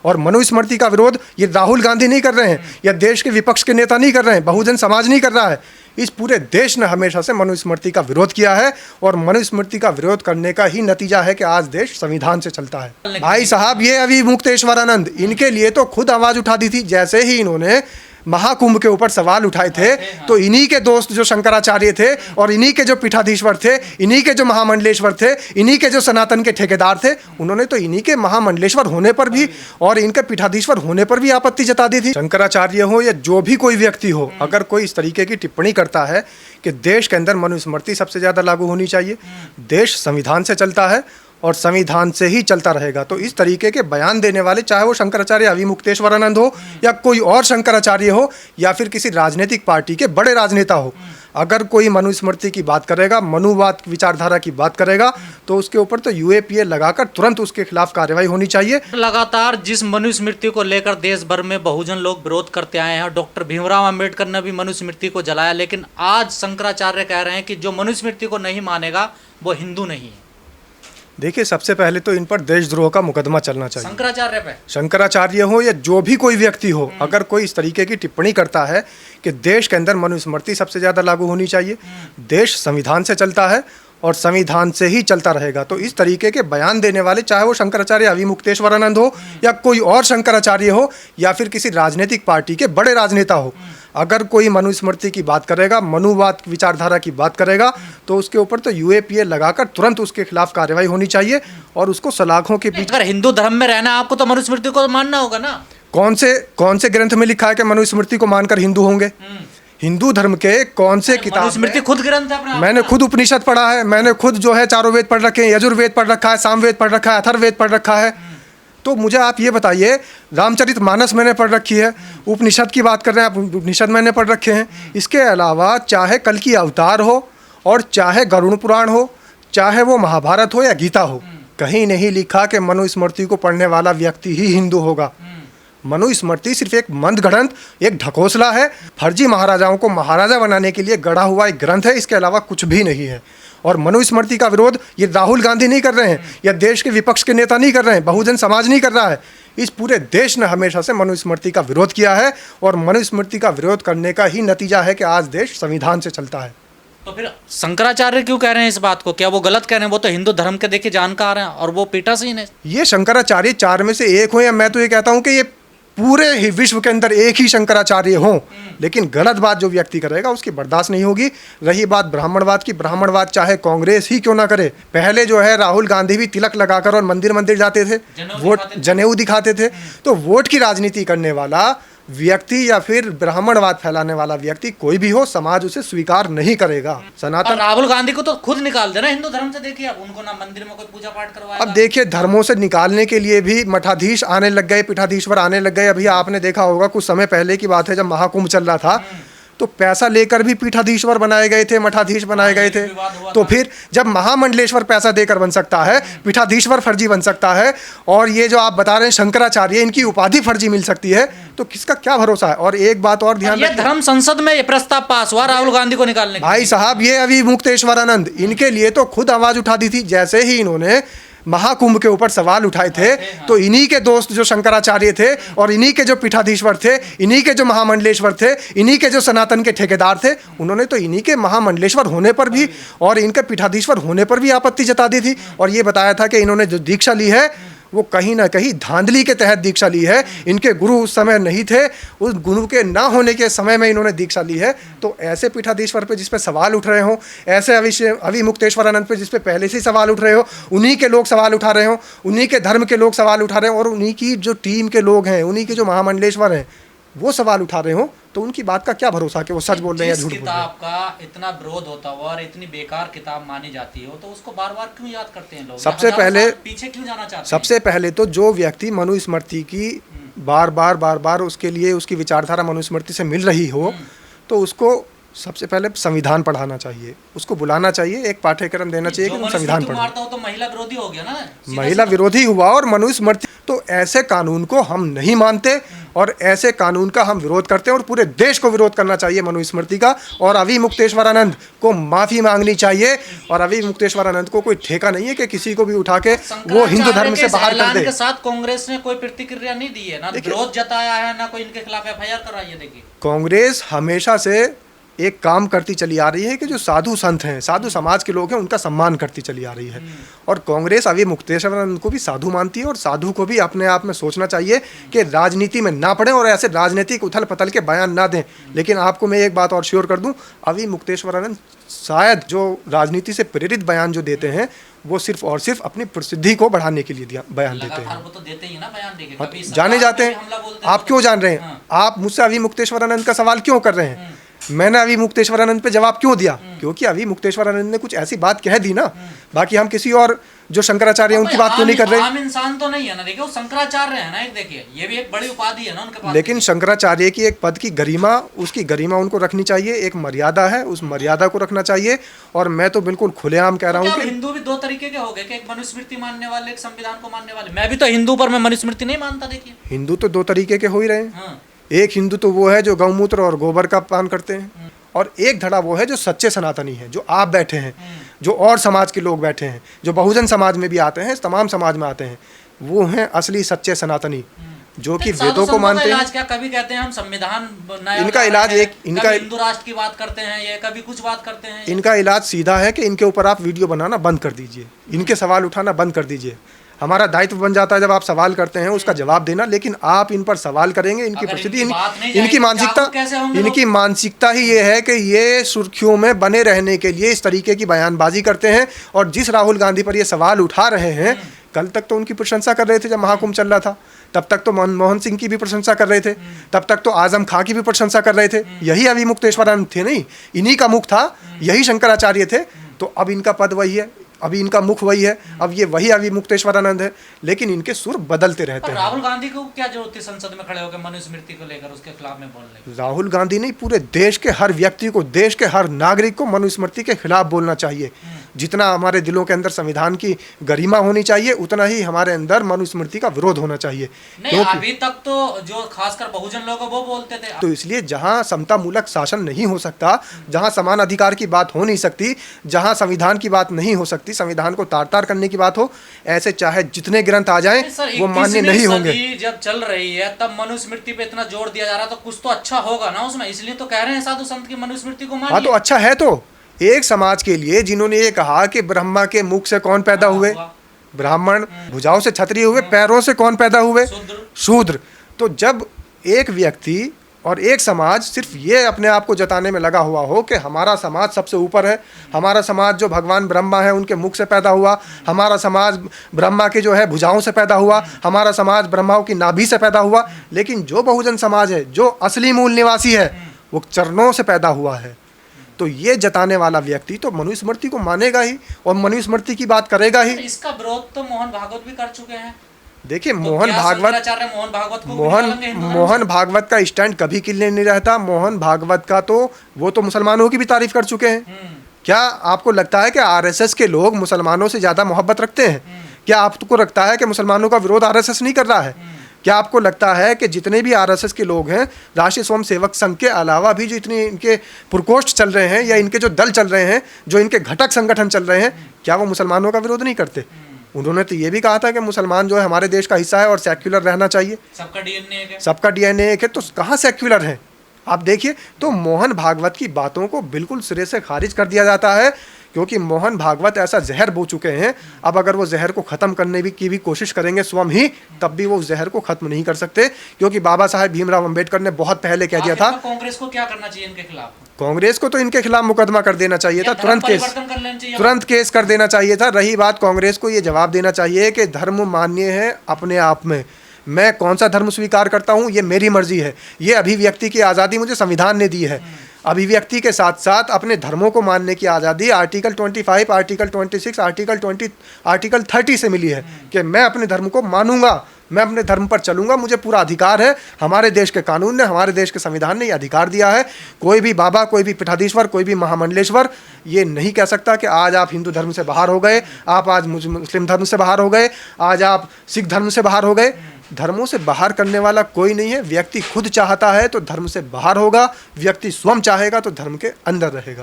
और मनुस्मृति का विरोध ये राहुल गांधी नहीं कर रहे हैं, या देश के विपक्ष के नेता नहीं कर रहे हैं, बहुजन समाज नहीं कर रहा है। इस पूरे देश ने हमेशा से मनुस्मृति का विरोध किया है, और मनुस्मृति का विरोध करने का ही नतीजा है कि आज देश संविधान से चलता है। भाई साहब, ये अभी मुक्तेश्वरानंद, इनके लिए तो खुद आवाज़ उठा दी थी। जैसे ही इन्होंने महाकुंभ के ऊपर सवाल उठाए थे, तो इन्हीं के दोस्त जो शंकराचार्य थे, और इन्हीं के जो पीठाधीश्वर थे, इन्हीं के जो महामंडलेश्वर थे, इन्हीं के जो सनातन के ठेकेदार थे, उन्होंने तो इन्हीं के महामंडलेश्वर होने पर भी और इनके पीठाधीश्वर होने पर भी आपत्ति जता दी थी। शंकराचार्य हो या जो भी कोई व्यक्ति हो, अगर कोई इस तरीके की टिप्पणी करता है कि देश के अंदर मनुस्मृति सबसे ज़्यादा लागू होनी चाहिए, देश संविधान से चलता है और संविधान से ही चलता रहेगा, तो इस तरीके के बयान देने वाले, चाहे वो शंकराचार्य अविमुक्तेश्वरानंद हो या कोई और शंकराचार्य हो या फिर किसी राजनीतिक पार्टी के बड़े राजनेता हो, अगर कोई मनुस्मृति की बात करेगा, मनुवाद विचारधारा की बात करेगा, तो उसके ऊपर तो यूएपीए लगाकर तुरंत उसके खिलाफ कार्रवाई होनी चाहिए। लगातार जिस मनुस्मृति को लेकर देश भर में बहुजन लोग विरोध करते आए हैं, डॉक्टर भीमराव अंबेडकर ने भी मनुस्मृति को जलाया, लेकिन आज शंकराचार्य कह रहे हैं कि जो मनुस्मृति को नहीं मानेगा वो हिंदू नहीं है। देखिए, सबसे पहले तो इन पर देशद्रोह का मुकदमा चलना चाहिए। शंकराचार्य पे, शंकराचार्य हो या जो भी कोई व्यक्ति हो, अगर कोई इस तरीके की टिप्पणी करता है कि देश के अंदर मनुस्मृति सबसे ज़्यादा लागू होनी चाहिए, देश संविधान से चलता है और संविधान से ही चलता रहेगा, तो इस तरीके के बयान देने वाले, चाहे वो शंकराचार्य अविमुक्तेश्वरानंद हो या कोई और शंकराचार्य हो या फिर किसी राजनीतिक पार्टी के बड़े राजनेता हो, अगर कोई मनुस्मृति की बात करेगा, मनुवाद विचारधारा की बात करेगा, तो उसके ऊपर तो यूएपीए लगाकर तुरंत उसके खिलाफ कार्रवाई होनी चाहिए और उसको सलाखों के पीछे। अगर हिंदू धर्म में रहना आपको तो मनुस्मृति को मानना होगा ना। कौन से ग्रंथ में लिखा है कि मनुस्मृति को मानकर हिंदू होंगे? हिंदू धर्म के कौन से किताब? मनुस्मृति खुद ग्रंथ है, मैंने खुद उपनिषद पढ़ा है, मैंने खुद जो है चारों वेद पढ़ रखे हैं, यजुर्वेद पढ़ रखा है, सामवेद पढ़ रखा है, अथर्ववेद पढ़ रखा है। तो मुझे आप ये बताइए, रामचरितमानस मैंने पढ़ रखी है, उपनिषद की बात कर रहे हैं आप, उपनिषद मैंने पढ़ रखे हैं। इसके अलावा चाहे कल की अवतार हो और चाहे गरुड़ पुराण हो, चाहे वो महाभारत हो या गीता हो, कहीं नहीं लिखा कि मनुस्मृति को पढ़ने वाला व्यक्ति ही हिंदू होगा। मनुस्मृति सिर्फ एक मंदगढ़ंत, एक ढकोसला है, फर्जी महाराजाओं को महाराजा बनाने के लिए गढ़ा हुआ एक ग्रंथ है, इसके अलावा कुछ भी नहीं है। और मनुस्मृति का विरोध ये राहुल गांधी नहीं कर रहे हैं, या देश के विपक्ष के नेता नहीं कर रहे हैं, बहुजन समाज नहीं कर रहा है। इस पूरे देश ने हमेशा से मनुस्मृति का विरोध किया है, और मनुस्मृति का विरोध करने का ही नतीजा है कि आज देश संविधान से चलता है। तो फिर शंकराचार्य क्यों कह रहे हैं इस बात को? क्या वो गलत कह रहे हैं? वो तो हिंदू धर्म के देखिए जानकार हैं और वो पीठासीन है। ये शंकराचार्य चार में से एक हो, या मैं तो ये कहता हूँ कि ये पूरे ही विश्व के अंदर एक ही शंकराचार्य हों, लेकिन गलत बात जो व्यक्ति करेगा उसकी बर्दाश्त नहीं होगी। रही बात ब्राह्मणवाद की, ब्राह्मणवाद चाहे कांग्रेस ही क्यों ना करे, पहले जो है राहुल गांधी भी तिलक लगाकर और मंदिर मंदिर जाते थे, वोट जनेऊ दिखाते थे। तो वोट की राजनीति करने वाला व्यक्ति या फिर ब्राह्मणवाद फैलाने वाला व्यक्ति कोई भी हो, समाज उसे स्वीकार नहीं करेगा। सनातन राहुल गांधी को तो खुद निकाल देना हिंदू धर्म से। देखिए अब उनको ना मंदिर में कोई पूजा पाठ करवाएगा। अब देखिए, धर्मों से निकालने के लिए भी मठाधीश आने लग गए, पीठाधीश्वर आने लग गए। अभी आपने देखा होगा, कुछ समय पहले की बात है, जब महाकुंभ चल रहा था, तो पैसा लेकर भी पीठाधीश्वर बनाए गए थे, मठाधीश बनाए गए थे। तो फिर जब महामंडलेश्वर पैसा देकर बन सकता है, पीठाधीश्वर फर्जी बन सकता है, और ये जो आप बता रहे हैं शंकराचार्य, इनकी उपाधि फर्जी मिल सकती है, तो किसका क्या भरोसा है? और एक बात और ध्यान रखिए, धर्म संसद में ये प्रस्ताव पास हुआ राहुल गांधी को निकालने का। भाई साहब, ये अविमुक्तेश्वरानंद, इनके लिए तो खुद आवाज उठा दी थी। जैसे ही इन्होंने महाकुंभ के ऊपर सवाल उठाए थे, तो इन्हीं के दोस्त जो शंकराचार्य थे, और इन्हीं के जो पीठाधीश्वर थे, इन्हीं के जो महामंडलेश्वर थे, इन्हीं के जो सनातन के ठेकेदार थे, उन्होंने तो इन्हीं के महामंडलेश्वर होने पर भी और इनके पीठाधीश्वर होने पर भी आपत्ति जता दी थी, और ये बताया था कि इन्होंने जो दीक्षा ली है वो कहीं ना कहीं धांधली के तहत दीक्षा ली है। इनके गुरु उस समय नहीं थे, उस गुरु के ना होने के समय में इन्होंने दीक्षा ली है। तो ऐसे पीठाधीश्वर पे जिस पे सवाल उठ रहे हो, ऐसे अविमुक्तेश्वरानंद पे जिस पे पहले से सवाल उठ रहे हो, उन्हीं के लोग सवाल उठा रहे हो, उन्हीं के धर्म के लोग सवाल उठा रहे हो, और उन्हीं की जो टीम के लोग हैं, उन्हीं के जो महामंडलेश्वर हैं, वो सवाल उठा रहे हो, तो उनकी बात का क्या भरोसा कि वो सच बोल रहे हैं या झूठ बोल रहे हैं? किताब का इतना विरोध होता हुआ और इतनी बेकार किताब मानी जाती हो, तो उसको बार बार क्यों याद करते हैं लोग? सबसे पहले पीछे क्यों जाना चाहते हैं? सबसे पहले तो जो व्यक्ति मनुस्मृति की बार बार उसके लिए उसकी विचारधारा मनुस्मृति से मिल रही हो, तो उसको सबसे पहले संविधान पढ़ाना चाहिए, उसको बुलाना चाहिए, एक पाठ्यक्रम देना चाहिए कि संविधान पढ़ो। तो महिला विरोधी हो गया ना, महिला विरोधी हुआ और मनुस्मृति, तो ऐसे कानून को हम नहीं मानते और ऐसे कानून का हम विरोध करते हैं और पूरे देश को विरोध करना चाहिए मनुस्मृति का। और अभी मुक्तेश्वरानंद को माफ़ी मांगनी चाहिए। और अभी मुक्तेश्वरानंद को कोई ठेका नहीं है कि किसी को भी उठा के वो हिंदू धर्म से बाहर कर दे। के साथ कांग्रेस ने कोई प्रतिक्रिया नहीं दी है, ना विरोध जताया है, ना कोई इनके खिलाफ एफआईआर कराई है। देखिए, कांग्रेस हमेशा से एक काम करती चली आ रही है कि जो साधु संत हैं, साधु समाज के लोग हैं, उनका सम्मान करती चली आ रही है। और कांग्रेस अभी मुक्तेश्वरानंद को भी साधु मानती है और साधु को भी अपने आप में सोचना चाहिए कि राजनीति में ना पड़े और ऐसे राजनीतिक उथल पथल के बयान ना दें। लेकिन आपको मैं एक बात और श्योर कर दूं, अभी मुक्तेश्वरानंद शायद जो राजनीति से प्रेरित बयान जो देते हैं वो सिर्फ और सिर्फ अपनी प्रसिद्धि को बढ़ाने के लिए बयान देते हैं। वो तो देते ही ना बयान देके, कभी जाने जाते हैं। आप क्यों जान रहे हैं? आप मुझसे अभी मुक्तेश्वरानंद का सवाल क्यों कर रहे हैं? मैंने अभी मुक्तेश्वरानंद पे जवाब क्यों दिया? क्योंकि अभी मुक्तेश्वरानंद ने कुछ ऐसी बात कह दी ना। बाकी हम किसी और जो शंकराचार्य उनकी बात क्यों नहीं कर रहे? आम इंसान तो नहीं है ना, देखिए वो शंकराचार्य है ना, एक देखिए ये भी एक बड़ी उपाधि है ना उनके पास। लेकिन शंकराचार्य की एक पद की गरिमा, उसकी गरिमा उनको रखनी चाहिए। एक मर्यादा है, उस मर्यादा को रखना चाहिए। और मैं तो बिल्कुल खुलेआम कह रहा हूँ कि हिंदू भी दो तरीके के हो गए कि एक मनुस्मृति मानने वाले, एक संविधान को मानने वाले। मैं भी तो हिंदू, पर मैं मनुस्मृति नहीं मानता। देखिए, हिंदू तो दो तरीके के हो ही रहे हैं। एक हिंदू तो वो है जो गौमूत्र और गोबर का पान करते हैं, और एक धड़ा वो है जो सच्चे सनातनी है, जो आप बैठे हैं, जो और समाज के लोग बैठे हैं, जो बहुजन समाज में भी आते हैं, तमाम समाज में आते हैं, वो हैं असली सच्चे सनातनी, जो कि वेदों को मानते हैं। क्या कभी कहते हैं हम संविधान, इनका इलाज इनका हिंदू राष्ट्र की बात करते हैं, ये कभी कुछ बात करते हैं। इनका इलाज सीधा है कि इनके ऊपर आप वीडियो बनाना बंद कर दीजिए, इनके सवाल उठाना बंद कर दीजिए। हमारा दायित्व बन जाता है जब आप सवाल करते हैं उसका जवाब देना, लेकिन आप इन पर सवाल करेंगे, इनकी परिस्थिति, इनकी मानसिकता ही ये है कि ये सुर्खियों में बने रहने के लिए इस तरीके की बयानबाजी करते हैं। और जिस राहुल गांधी पर ये सवाल उठा रहे हैं, कल तक तो उनकी प्रशंसा कर रहे थे जब महाकुंभ चल रहा था, तब तक तो मनमोहन सिंह की भी प्रशंसा कर रहे थे, तब तक तो आजम खां की भी प्रशंसा कर रहे थे। यही अभी मुक्तेश्वरानंद थे नहीं, इन्हीं का मुख था, यही शंकराचार्य थे। तो अब इनका पद वही है, अभी इनका मुख वही है, अब ये वही अभी मुक्तेश्वरानंद है, लेकिन इनके सुर बदलते रहते हैं। राहुल गांधी को क्या जरूरत थी संसद में खड़े होकर मनुस्मृति को लेकर उसके खिलाफ में बोलने? राहुल गांधी नहीं, पूरे देश के हर व्यक्ति को, देश के हर नागरिक को मनुस्मृति के खिलाफ बोलना चाहिए। जितना हमारे दिलों के अंदर संविधान की गरिमा होनी चाहिए, उतना ही हमारे अंदर मनुस्मृति का विरोध होना चाहिए। नहीं, अभी तक तो जो खासकर बहुजन लोग वो बोलते थे। तो इसलिए जहां समता मूलक शासन नहीं हो सकता, जहां समान अधिकार की बात हो नहीं सकती, जहां संविधान की बात नहीं हो सकती, संविधान को तार तार करने की बात हो, ऐसे चाहे जितने ग्रंथ आ जाएं वो मान्य नहीं होंगे। जब चल रही है तब मनुस्मृति पे इतना जोर दिया जा रहा, तो कुछ तो अच्छा होगा ना उसमें, इसलिए तो कह रहे हैं साधु संत की मनुस्मृति को मानिए। हाँ, तो अच्छा है। तो एक समाज के लिए जिन्होंने ये कहा कि ब्रह्मा के मुख से कौन पैदा हुए? ब्राह्मण। भुजाओं से क्षत्रिय हुए, पैरों से कौन पैदा हुए? शूद्र। तो जब एक व्यक्ति और एक समाज सिर्फ ये अपने आप को जताने में लगा हुआ हो कि हमारा समाज सबसे ऊपर है, हमारा समाज जो भगवान ब्रह्मा है उनके मुख से पैदा हुआ, हमारा समाज ब्रह्मा के जो है भुजाओं से पैदा हुआ, हमारा समाज ब्रह्माओं की नाभि से पैदा हुआ, लेकिन जो बहुजन समाज है, जो असली मूल निवासी है, वो चरणों से पैदा हुआ है। तो ये जताने वाला व्यक्ति तो मनुस्मृति को मानेगा ही और मनुस्मृति की बात करेगा ही। इसका विरोध तो मोहन भागवत भी कर चुके हैं। देखिए, तो मोहन भागवत का स्टैंड कभी क्लियर नहीं रहता। मोहन भागवत का तो वो तो मुसलमानों की भी तारीफ कर चुके हैं। क्या आपको लगता है कि आरएसएस के लोग मुसलमानों से ज़्यादा मोहब्बत रखते हैं? क्या आपको लगता है कि मुसलमानों का विरोध आरएसएस नहीं कर रहा है? क्या आपको लगता है कि जितने भी आरएसएस के लोग हैं, राष्ट्रीय स्वयं सेवक संघ के अलावा भी जो इतने इनके प्रकोष्ठ चल रहे हैं या इनके जो दल चल रहे हैं, जो इनके घटक संगठन चल रहे हैं, क्या वो मुसलमानों का विरोध नहीं करते? उन्होंने तो ये भी कहा था कि मुसलमान जो है हमारे देश का हिस्सा है और सेक्युलर रहना चाहिए। सबका डीएनए एक है। तो कहाँ सेक्युलर है? आप देखिए, तो मोहन भागवत की बातों को बिल्कुल सिरे से खारिज कर दिया जाता है, क्योंकि मोहन भागवत ऐसा जहर बो चुके हैं। अब अगर वो जहर को ख़त्म करने की भी कोशिश करेंगे स्वयं ही, तब भी वो उस जहर को ख़त्म नहीं कर सकते, क्योंकि बाबा साहेब भीमराव अंबेडकर ने बहुत पहले कह दिया था। कांग्रेस को क्या करना चाहिए इनके खिलाफ? कांग्रेस को तो इनके खिलाफ मुकदमा कर देना चाहिए था, तुरंत केस कर देना चाहिए था। रही बात, कांग्रेस को ये जवाब देना चाहिए कि धर्म मान्य है अपने आप में, मैं कौन सा धर्म स्वीकार करता हूँ ये मेरी मर्जी है, ये अभिव्यक्ति की आज़ादी मुझे संविधान ने दी है। अभिव्यक्ति के साथ साथ अपने धर्मों को मानने की आज़ादी आर्टिकल 25, आर्टिकल 26, आर्टिकल 30 से मिली है कि मैं अपने धर्म को मानूंगा, मैं अपने धर्म पर चलूंगा, मुझे पूरा अधिकार है। हमारे देश के कानून ने, हमारे देश के संविधान ने ये अधिकार दिया है। कोई भी बाबा, कोई भी पीठाधीश्वर, कोई भी महामंडलेश्वर ये नहीं कह सकता कि आज आप हिंदू धर्म से बाहर हो गए, आप आज मुस्लिम धर्म से बाहर हो गए, आज आप सिख धर्म से बाहर हो गए। धर्मों से बाहर करने वाला कोई नहीं है। व्यक्ति खुद चाहता है तो धर्म से बाहर होगा, व्यक्ति स्वयं चाहेगा तो धर्म के अंदर रहेगा।